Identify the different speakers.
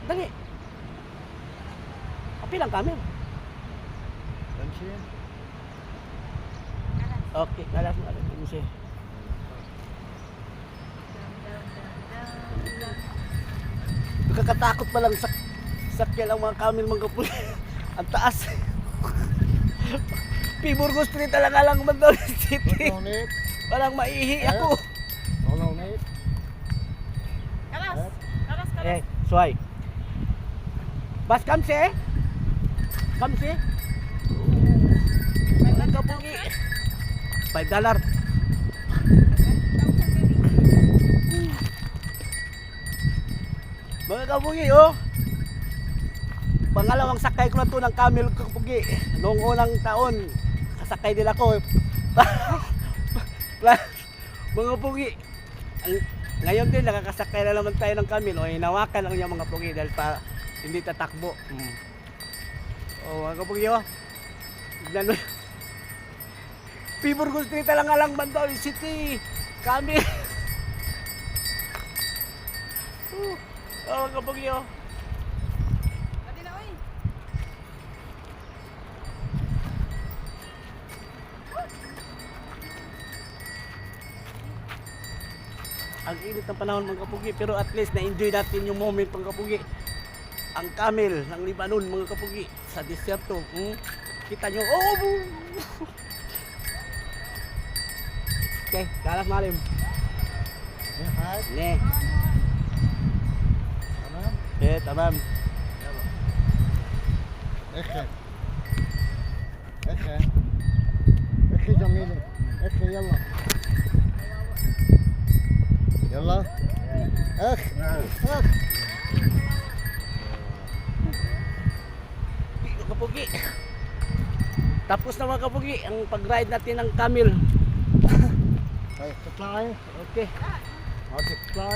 Speaker 1: Dali. Kapi lang kami.
Speaker 2: Dansin.
Speaker 1: Okay, alas mo alas mo siya. Nakakatakot pa lang sa sakyan ang mga camel mga kapul. Ang taas. Piburgos Street lang man daw city.
Speaker 2: Nonit.
Speaker 1: Walang maihi ako.
Speaker 2: Nonit.
Speaker 3: Karas. Karas, karas.
Speaker 1: Eh, suway. Bas kamse? Kamse? Ang kapungi. $5. Mga kapungi, oh. Pangalawang sakay ko na to ng camel kapungi. Noong unang taon, kasakay din ako. Mga pugi. Ngayon din, nakakasakay na naman tayo ng camel. O, hinawakan lang yung mga pugi dahil pa hindi tatakbo. O, mga kapugi, oh. Tignan mo. Piburgos Street lang Bandaw City. Camel. Oh, mga kapugi, oh.
Speaker 3: Adi na, oy.
Speaker 1: Ang init ng panahon mga kapugi, pero at least na-enjoy natin yung moment mga kapugi. Ang camel ng Lebanon mga kapugi sa disyerto. Kita nyo, oh! Okay, galas malim.
Speaker 2: Ya, hai.
Speaker 1: Ne,
Speaker 2: Tamam.
Speaker 1: tamam.
Speaker 2: اخي. اخي. اخي جميلة. اخي يلا. يلا. اخ. اخ.
Speaker 1: Mga kapugi. Tapos na mga kapugi ang pag-ride natin ng camel.
Speaker 2: طيب تطلعي.
Speaker 1: Okay.
Speaker 2: عاوزك تطلعي.